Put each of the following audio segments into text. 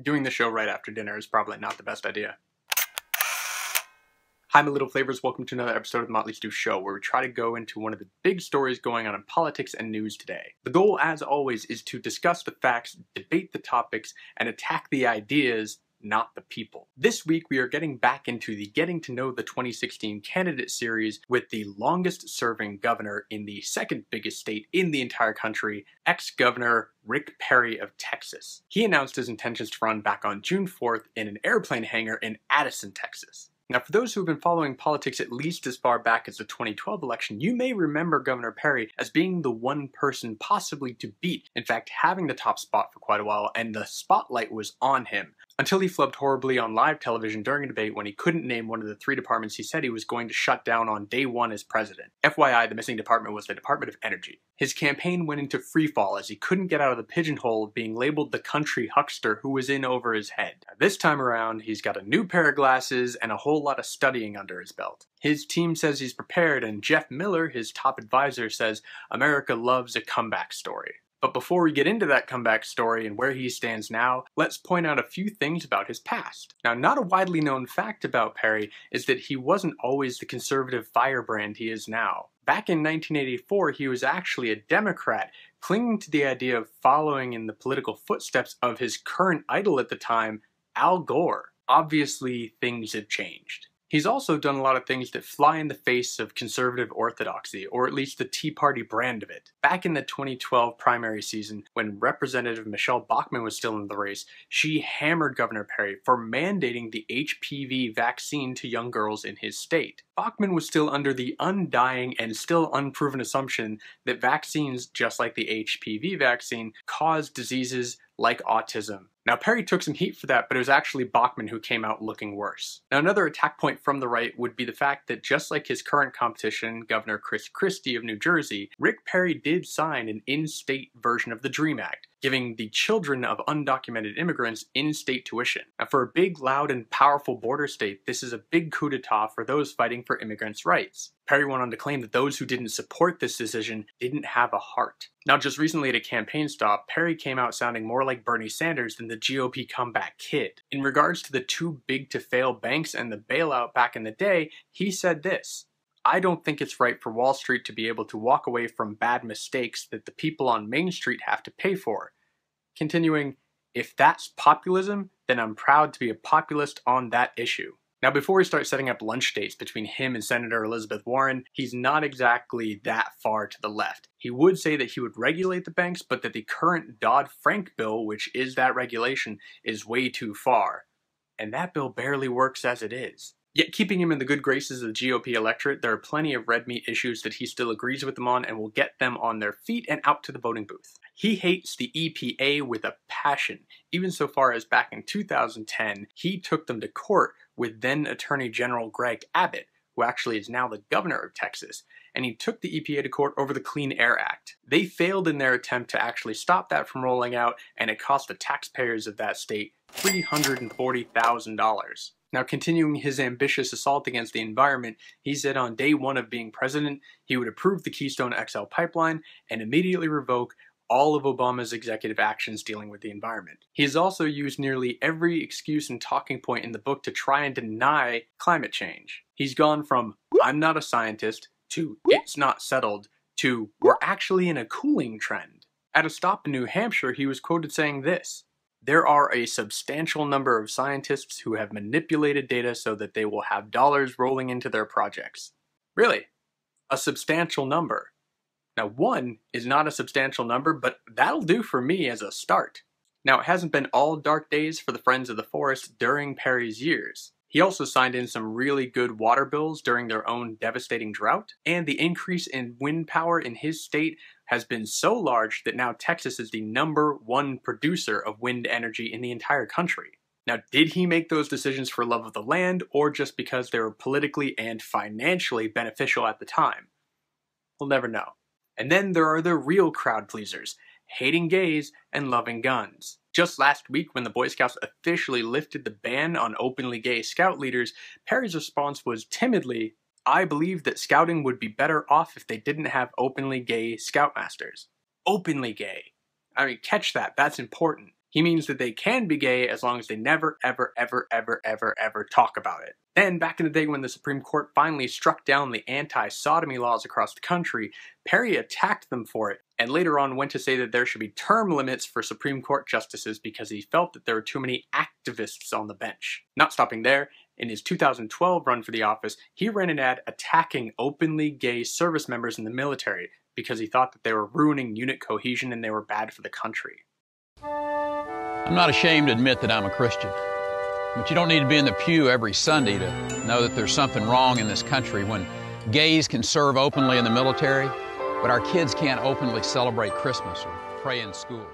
Doing the show right after dinner is probably not the best idea. Hi, my little flavors. Welcome to another episode of the Motley Stew Show, where we try to go into one of the big stories going on in politics and news today. The goal, as always, is to discuss the facts, debate the topics, and attack the ideas, not the people. This week, we are getting back into the Getting to Know the 2016 Candidate Series with the longest-serving governor in the second biggest state in the entire country, ex-governor Rick Perry of Texas. He announced his intentions to run back on June 4th in an airplane hangar in Addison, Texas. Now, for those who have been following politics at least as far back as the 2012 election, you may remember Governor Perry as being the one person possibly to beat, in fact, having the top spot for quite a while, and the spotlight was on him, until he flubbed horribly on live television during a debate when he couldn't name one of the three departments he said he was going to shut down on day one as president. FYI, the missing department was the Department of Energy. His campaign went into freefall as he couldn't get out of the pigeonhole of being labeled the country huckster who was in over his head. Now, this time around, he's got a new pair of glasses and a whole lot of studying under his belt. His team says he's prepared, and Jeff Miller, his top advisor, says America loves a comeback story. But before we get into that comeback story and where he stands now, let's point out a few things about his past. Now, not a widely known fact about Perry is that he wasn't always the conservative firebrand he is now. Back in 1984, he was actually a Democrat, clinging to the idea of following in the political footsteps of his current idol at the time, Al Gore. Obviously, things have changed. He's also done a lot of things that fly in the face of conservative orthodoxy, or at least the Tea Party brand of it. Back in the 2012 primary season, when Representative Michelle Bachmann was still in the race, she hammered Governor Perry for mandating the HPV vaccine to young girls in his state. Bachmann was still under the undying and still unproven assumption that vaccines, just like the HPV vaccine, cause diseases like autism. Now, Perry took some heat for that, but it was actually Bachmann who came out looking worse. Now, another attack point from the right would be the fact that just like his current competition, Governor Chris Christie of New Jersey, Rick Perry did sign an in-state version of the DREAM Act, giving the children of undocumented immigrants in-state tuition. Now, for a big, loud, and powerful border state, this is a big coup d'etat for those fighting for immigrants' rights. Perry went on to claim that those who didn't support this decision didn't have a heart. Now, just recently at a campaign stop, Perry came out sounding more like Bernie Sanders than the GOP comeback kid. In regards to the too big to fail banks and the bailout back in the day, he said this: "I don't think it's right for Wall Street to be able to walk away from bad mistakes that the people on Main Street have to pay for." Continuing, "If that's populism, then I'm proud to be a populist on that issue." Now, before we start setting up lunch dates between him and Senator Elizabeth Warren, he's not exactly that far to the left. He would say that he would regulate the banks, but that the current Dodd-Frank bill, which is that regulation, is way too far. And that bill barely works as it is. Yet keeping him in the good graces of the GOP electorate, there are plenty of red meat issues that he still agrees with them on and will get them on their feet and out to the voting booth. He hates the EPA with a passion, even so far as back in 2010, he took them to court with then Attorney General Greg Abbott, who actually is now the governor of Texas, and he took the EPA to court over the Clean Air Act. They failed in their attempt to actually stop that from rolling out, and it cost the taxpayers of that state $340,000. Now, continuing his ambitious assault against the environment, he said on day one of being president, he would approve the Keystone XL pipeline and immediately revoke all of Obama's executive actions dealing with the environment. He has also used nearly every excuse and talking point in the book to try and deny climate change. He's gone from, "I'm not a scientist," to "it's not settled," to "we're actually in a cooling trend." At a stop in New Hampshire, he was quoted saying this: "There are a substantial number of scientists who have manipulated data so that they will have dollars rolling into their projects." Really? A substantial number. Now, one is not a substantial number, but that'll do for me as a start. Now, it hasn't been all dark days for the Friends of the Forest during Perry's years. He also signed in some really good water bills during their own devastating drought, and the increase in wind power in his state has been so large that now Texas is the #1 producer of wind energy in the entire country. Now, did he make those decisions for love of the land, or just because they were politically and financially beneficial at the time? We'll never know. And then there are the real crowd pleasers, hating gays and loving guns. Just last week, when the Boy Scouts officially lifted the ban on openly gay scout leaders, Perry's response was timidly, "I believe that scouting would be better off if they didn't have openly gay scoutmasters." Openly gay. I mean, catch that, that's important. He means that they can be gay as long as they never, ever, ever, ever, ever, ever talk about it. Then, back in the day when the Supreme Court finally struck down the anti-sodomy laws across the country, Perry attacked them for it, and later on went to say that there should be term limits for Supreme Court justices because he felt that there were too many activists on the bench. Not stopping there, in his 2012 run for the office, he ran an ad attacking openly gay service members in the military because he thought that they were ruining unit cohesion and they were bad for the country. I'm not ashamed to admit that I'm a Christian, but you don't need to be in the pew every Sunday to know that there's something wrong in this country when gays can serve openly in the military, but our kids can't openly celebrate Christmas or pray in school.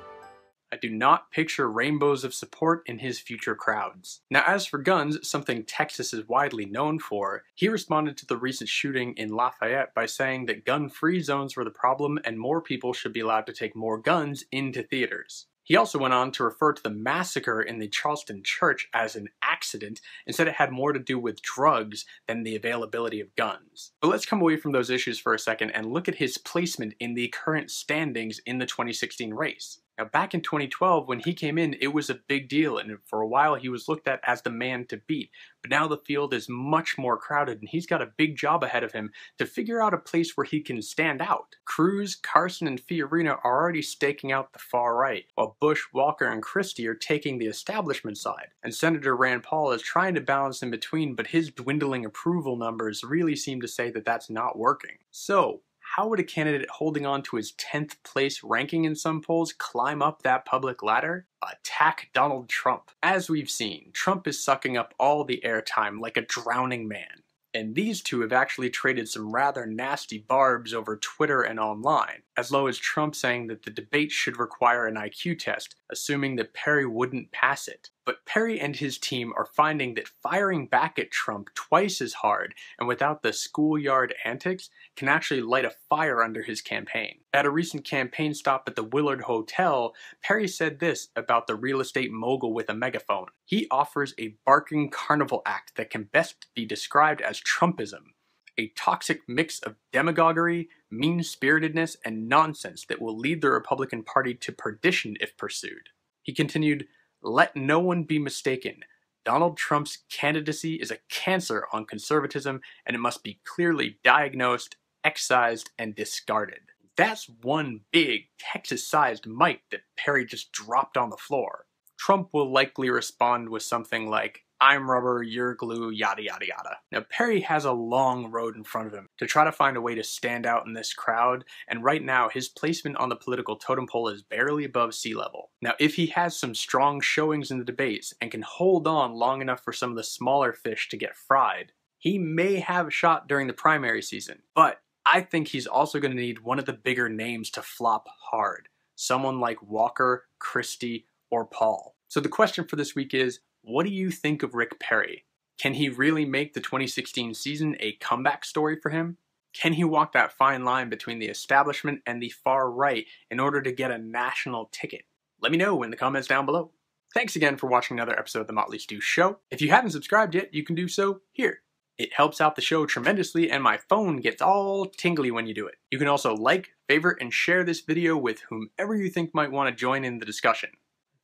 I do not picture rainbows of support in his future crowds. Now, as for guns, something Texas is widely known for, he responded to the recent shooting in Lafayette by saying that gun-free zones were the problem and more people should be allowed to take more guns into theaters. He also went on to refer to the massacre in the Charleston church as an accident and said it had more to do with drugs than the availability of guns. But let's come away from those issues for a second and look at his placement in the current standings in the 2016 race. Now, back in 2012, when he came in, it was a big deal, and for a while he was looked at as the man to beat. But now the field is much more crowded, and he's got a big job ahead of him to figure out a place where he can stand out. Cruz, Carson, and Fiorina are already staking out the far right, while Bush, Walker, and Christie are taking the establishment side. And Senator Rand Paul is trying to balance in between, but his dwindling approval numbers really seem to say that that's not working. So, how would a candidate holding on to his 10th place ranking in some polls climb up that public ladder? Attack Donald Trump. As we've seen, Trump is sucking up all the airtime like a drowning man. And these two have actually traded some rather nasty barbs over Twitter and online, as low as Trump saying that the debate should require an IQ test, assuming that Perry wouldn't pass it. But Perry and his team are finding that firing back at Trump twice as hard and without the schoolyard antics can actually light a fire under his campaign. At a recent campaign stop at the Willard Hotel, Perry said this about the real estate mogul with a megaphone. He offers a barking carnival act that can best be described as Trumpism, a toxic mix of demagoguery, mean-spiritedness, and nonsense that will lead the Republican Party to perdition if pursued. He continued, "Let no one be mistaken. Donald Trump's candidacy is a cancer on conservatism, and it must be clearly diagnosed, excised, and discarded." That's one big Texas-sized mic that Perry just dropped on the floor. Trump will likely respond with something like, "I'm rubber, you're glue, yada yada yada." Now, Perry has a long road in front of him to try to find a way to stand out in this crowd, and right now his placement on the political totem pole is barely above sea level. Now, if he has some strong showings in the debates and can hold on long enough for some of the smaller fish to get fried, he may have a shot during the primary season. But I think he's also going to need one of the bigger names to flop hard. Someone like Walker, Christie, or Paul. So the question for this week is, what do you think of Rick Perry? Can he really make the 2016 season a comeback story for him? Can he walk that fine line between the establishment and the far right in order to get a national ticket? Let me know in the comments down below. Thanks again for watching another episode of the Motley Stew Show. If you haven't subscribed yet, you can do so here. It helps out the show tremendously, and my phone gets all tingly when you do it. You can also like, favorite, and share this video with whomever you think might want to join in the discussion.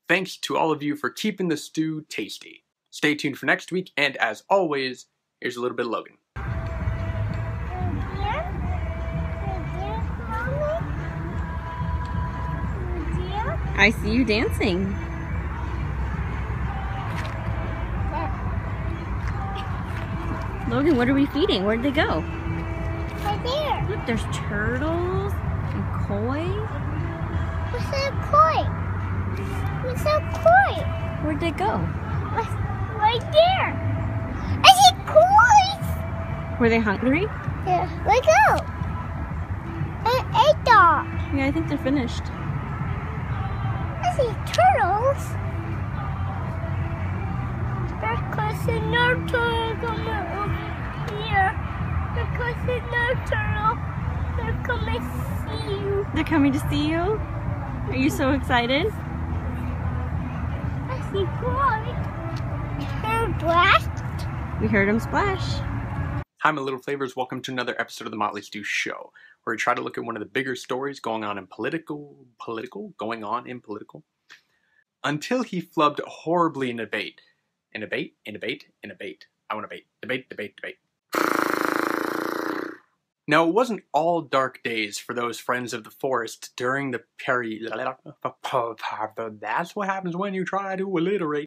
Thanks to all of you for keeping the stew tasty. Stay tuned for next week, and as always, here's a little bit of Logan. I see you dancing. Logan, what are we feeding? Where'd they go? Right there. Look, there's turtles and koi. What's a koi? What's a koi? Where'd they go? What's right there? I see koi. Were they hungry? Yeah, let go. I ate that. Yeah, I think they're finished. I see turtles. Because there's no turtle coming over here. Because there's no turtle. They're coming to see you. They're coming to see you? Are you so excited? I see koi. They're black. We heard them splash. Hi, my little flavors. Welcome to another episode of the Motley Stew Show, where we try to look at one of the bigger stories going on in political. until he flubbed horribly in a bait. In a bait? In a bait? In a bait. I want a bait. Debate, debate, debate. Now, it wasn't all dark days for those friends of the forest during the That's what happens when you try to alliterate.